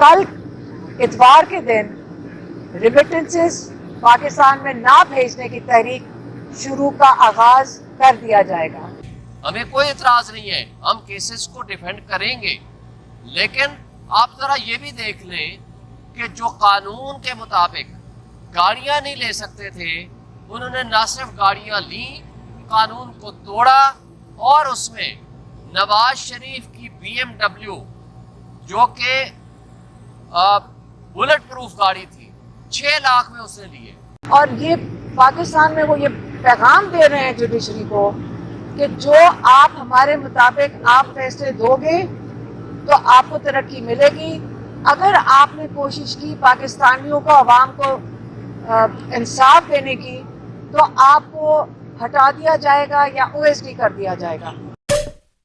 कल इतवार के दिन रिमिटेंसेस पाकिस्तान में ना भेजने की तहरीक शुरू का आगाज कर दिया जाएगा। हमें कोई इतराज नहीं है, हम केसेस को डिफेंड करेंगे, लेकिन आप जरा ये भी देख लें कि जो कानून के मुताबिक गाड़ियां नहीं ले सकते थे, उन्होंने ना सिर्फ गाड़ियां ली, कानून को तोड़ा और उसमें नवाज शरीफ की BMW जो कि बुलेट प्रूफ गाड़ी थी 6 लाख में उसने लिए। और ये पाकिस्तान में वो ये पैगाम दे रहे हैं जुडिशरी को कि जो आप हमारे मुताबिक आप फैसले दोगे तो आपको तरक्की मिलेगी। अगर आपने कोशिश की पाकिस्तानियों को, अवाम को इंसाफ देने की, तो आपको हटा दिया जाएगा या OSD कर दिया जाएगा।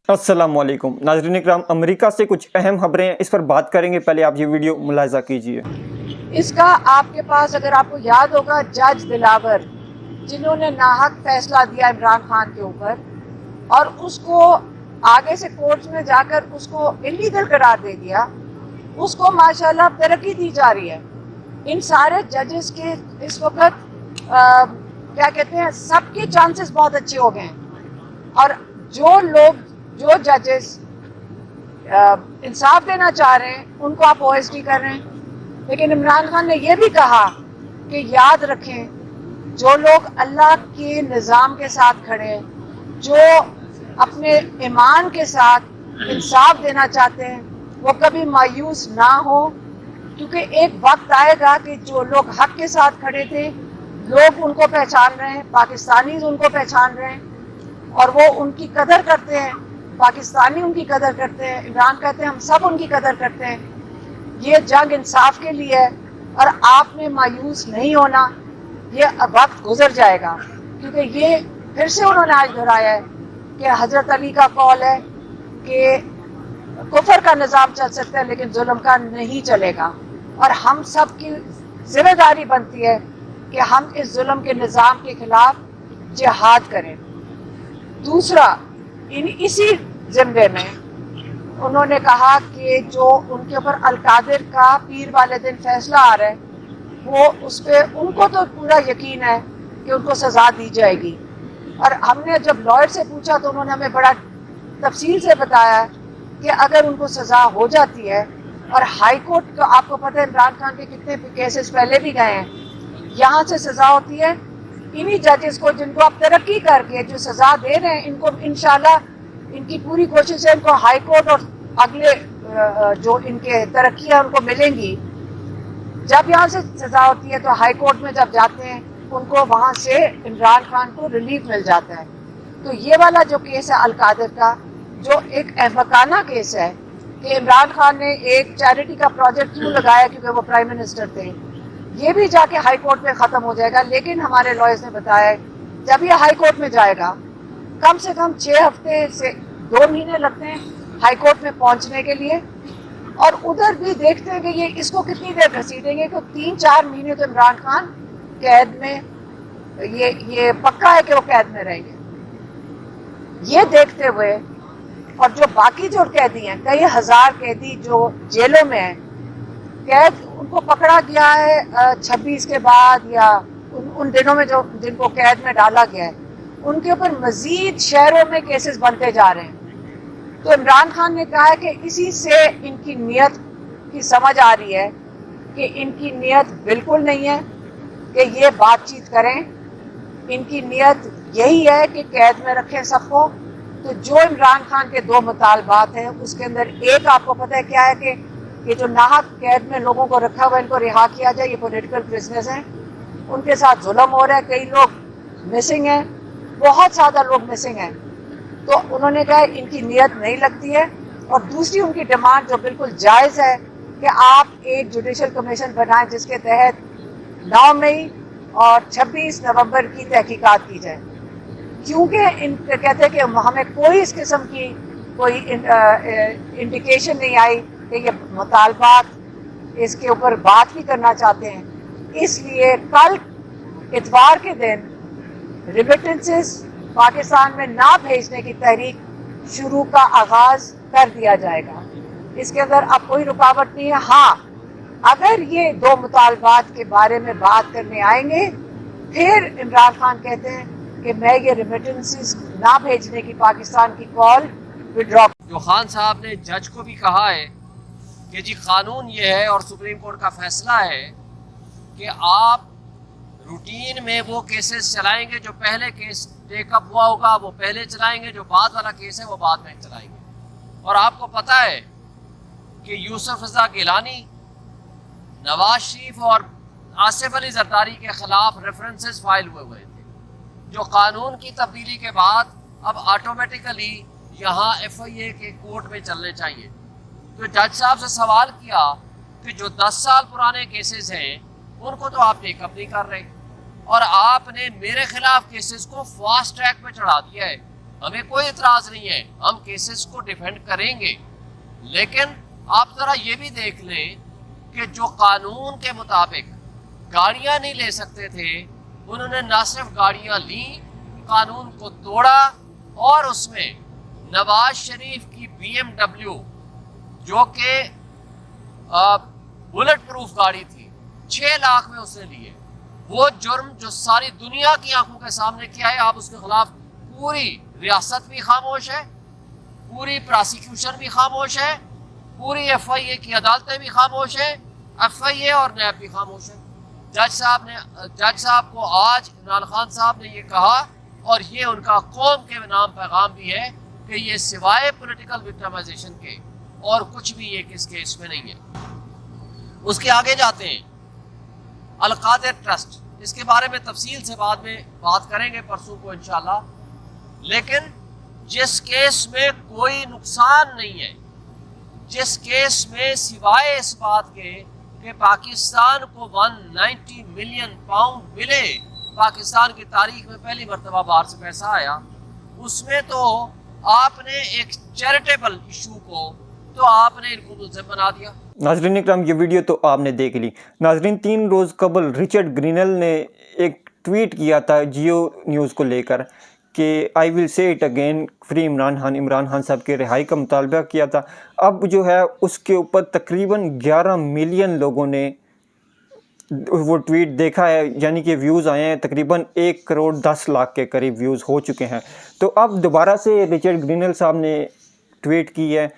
अस्सलामुअलैकुम नाज़रीन इकराम, अमेरिका से कुछ अहम खबरें हैं, इस पर बात करेंगे। पहले आप ये वीडियो मुलाहिज़ा कीजिए। इसका आपके पास, अगर आपको याद होगा, जज दिलावर जिन्होंने नाहक फैसला दिया इमरान खान के ऊपर और उसको आगे से कोर्ट में जाकर उसको इलीगल करार दे दिया, उसको माशाल्लाह तरक्की दी जा रही है। इन सारे जजेस के इस वक्त क्या कहते हैं, सबके चांसेस बहुत अच्छे हो गए हैं। और जो जजेस इंसाफ देना चाह रहे हैं उनको आप OSD कर रहे हैं। लेकिन इमरान खान ने यह भी कहा कि याद रखें, जो लोग अल्लाह के निज़ाम के साथ खड़े हैं, जो अपने ईमान के साथ इंसाफ देना चाहते हैं, वो कभी मायूस ना हो, क्योंकि एक वक्त आएगा कि जो लोग हक के साथ खड़े थे, लोग उनको पहचान रहे हैं, पाकिस्तानी उनको पहचान रहे हैं और वो उनकी कदर करते हैं, पाकिस्तानी उनकी कदर करते हैं। इमरान कहते हैं हम सब उनकी कदर करते हैं। ये जंग इंसाफ के लिए है और आपने मायूस नहीं होना, ये वक्त गुजर जाएगा। क्योंकि ये फिर से उन्होंने आज दोहराया है कि हजरत अली का कौल है कि कुफर का निज़ाम चल सकता है लेकिन जुल्म का नहीं चलेगा। और हम सब की जिम्मेदारी बनती है कि हम इस जुल्म के निज़ाम के खिलाफ जिहाद करें। दूसरा, इसी ज़िम्मे में उन्होंने कहा कि जो उनके ऊपर अल-कादिर का पीर वाले दिन फैसला आ रहा है, वो उस पर उनको तो पूरा यकीन है कि उनको सज़ा दी जाएगी। और हमने जब लॉयर से पूछा तो उन्होंने हमें बड़ा तफसील से बताया कि अगर उनको सज़ा हो जाती है, और हाई कोर्ट का आपको पता है इमरान खान के कितने केसेस पहले भी गए हैं, यहाँ से सज़ा होती है इन्हीं जजेस को जिनको आप तरक्की करके जो सज़ा दे रहे हैं, इनको इंशाल्लाह इनकी पूरी कोशिश है इनको हाई कोर्ट और अगले जो इनके तरक्की है उनको मिलेंगी। जब यहाँ से सज़ा होती है तो हाई कोर्ट में जब जाते हैं उनको वहाँ से इमरान खान को रिलीफ मिल जाता है। तो ये वाला जो केस है अल-कादिर का, जो एक अहमकाना केस है कि इमरान खान ने एक चैरिटी का प्रोजेक्ट क्यों लगाया क्योंकि वो प्राइम मिनिस्टर थे, ये भी जाके हाई कोर्ट में ख़त्म हो जाएगा। लेकिन हमारे लॉयर्स ने बताया है जब ये हाई कोर्ट में जाएगा कम से कम 6 हफ्ते से 2 महीने लगते हैं हाई कोर्ट में पहुंचने के लिए। और उधर भी देखते हैं कि ये इसको कितनी देर घसीटेंगे, कि 3-4 महीने तो इमरान खान कैद में, ये पक्का है कि वो कैद में रहेंगे। ये देखते हुए, और जो बाकी जो कैदी हैं, कई हजार कैदी जो जेलों में हैं, कैद उनको पकड़ा गया है 26 के बाद या उन दिनों में जो जिनको कैद में डाला गया है, उनके ऊपर मजीद शहरों में केसेस बनते जा रहे हैं। तो इमरान खान ने कहा है कि इसी से इनकी नीयत की समझ आ रही है कि इनकी नीयत बिल्कुल नहीं है कि ये बातचीत करें, इनकी नीयत यही है कि कैद में रखें सबको। तो जो इमरान खान के 2 मुतालबात हैं उसके अंदर एक आपको पता है क्या है कि ये जो नाहक कैद में लोगों को रखा हुआ है इनको रिहा किया जाए, ये पॉलिटिकल प्रिजनर्स हैं, उनके साथ जुल्म हो रहा है, कई लोग मिसिंग हैं, बहुत ज़्यादा लोग मिसिंग हैं। तो उन्होंने कहा इनकी नीयत नहीं लगती है। और दूसरी उनकी डिमांड जो बिल्कुल जायज़ है कि आप एक जुडिशल कमीशन बनाएं जिसके तहत 9 मई और 26 नवंबर की तहकीकात की जाए, क्योंकि कहते हैं कि हमें कोई इस किस्म की कोई इंडिकेशन नहीं आई कि ये मुतालबात इसके ऊपर बात भी करना चाहते हैं। इसलिए कल इतवार के दिन रिमिटेंसेस पाकिस्तान में ना भेजने की तहरीक शुरू का आगाज कर दिया जाएगा। इसके अंदर अब कोई रुकावट नहीं है। हाँ, अगर ये दो मुतालबात के बारे में बात करने आएंगे, फिर इमरान खान कहते हैं कि मैं ये रेमिटेंसेस ना भेजने की पाकिस्तान की कॉल विड्रॉ। जो खान साहब ने जज को भी कहा है कि जी कानून ये है और सुप्रीम कोर्ट का फैसला है कि आप रूटीन में वो केसेस चलाएंगे, जो पहले केस टेकअप हुआ होगा वो पहले चलाएंगे, जो बाद वाला केस है वो बाद में चलाएंगे। और आपको पता है कि यूसुफ रज़ा गिलानी, नवाज शरीफ और आसिफ अली जरदारी के खिलाफ रेफरेंसेस फाइल हुए थे, जो कानून की तब्दीली के बाद अब ऑटोमेटिकली यहाँ FIA के कोर्ट में चलने चाहिए। तो जज साहब से सवाल किया कि जो 10 साल पुराने केसेस हैं उनको तो आप टेकअप नहीं कर रहे और आपने मेरे खिलाफ केसेस को फास्ट ट्रैक पे चढ़ा दिया है। हमें कोई इतराज़ नहीं है, हम केसेस को डिफेंड करेंगे, लेकिन आप ज़रा ये भी देख लें कि जो कानून के मुताबिक गाड़ियाँ नहीं ले सकते थे, उन्होंने ना सिर्फ गाड़ियाँ ली, कानून को तोड़ा और उसमें नवाज शरीफ की BMW जो कि बुलेट प्रूफ गाड़ी थी 6 लाख में उसने लिए। वो जुर्म जो सारी दुनिया की आंखों के सामने किया है, आप उसके खिलाफ पूरी रियासत भी खामोश है, पूरी प्रोसिक्यूशन भी खामोश है, पूरी FIA की अदालतें भी खामोश है, FIA और नैब भी खामोश है। जज साहब को आज इमरान खान साहब ने ये कहा और ये उनका कौम के नाम पैगाम भी है कि ये सिवाय पॉलिटिकल विक्टिमाइजेशन के और कुछ भी ये इस केस में नहीं है। उसके आगे जाते हैं अल-कादिर ट्रस्ट, इसके बारे में तफसील से बाद में बात करेंगे परसों को इंशाल्लाह। लेकिन जिस केस में कोई नुकसान नहीं है, जिस केस में सिवाय इस बात के कि पाकिस्तान को 190 मिलियन पाउंड मिले, पाकिस्तान की तारीख में पहली मरतबा बाहर से पैसा आया, उसमें तो आपने एक चैरिटेबल इशू को तो आपने इनको मुल्ज़िम बना दिया। नाज़रीन इकराम, ये वीडियो तो आपने देख ली। नाज़रीन, 3 रोज़ कबल रिचर्ड ग्रीनल ने एक ट्वीट किया था जियो न्यूज़ को लेकर कि I will say it again, free Imran Khan साहब के रिहाई का मुतालबा किया था। अब जो है उसके ऊपर तकरीबन 11 मिलियन लोगों ने वो ट्वीट देखा है, यानी कि व्यूज़ आए हैं, तकरीबन 1 करोड़ 10 लाख के करीब व्यूज़ हो चुके हैं। तो अब दोबारा से रिचर्ड ग्रीनल साहब ने ट्वीट की है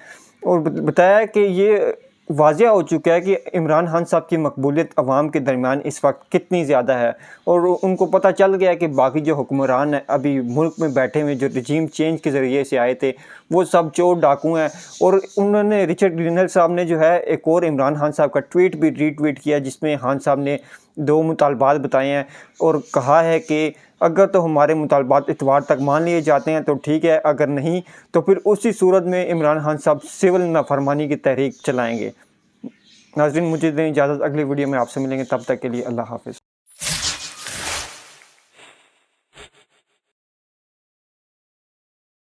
और बताया कि ये वाज़ह हो चुका है कि इमरान खान साहब की मकबूलियत अवाम के दरमियान इस वक्त कितनी ज़्यादा है, और उनको पता चल गया कि बाकी जो हुक्मरान हैं अभी मुल्क में बैठे हुए, जो रजीम चेंज के ज़रिए से आए थे, वो सब चोर डाकू हैं। और उन्होंने, रिचर्ड ग्रीनल साहब ने जो है एक और इमरान खान साहब का ट्वीट भी रीट्वीट किया, जिसमें खान साहब ने 2 मुतालबात बताए हैं और कहा है कि अगर तो हमारे मुतालबात इतवार तक मान लिए जाते हैं तो ठीक है, अगर नहीं तो फिर उसी सूरत में इमरान खान साहब सिविल नाफरमानी की तहरीक चलाएँगे। नाज़रीन, मुझे दें इजाज़त, अगली वीडियो में आपसे मिलेंगे, तब तक के लिए अल्लाह हाफ़िज़।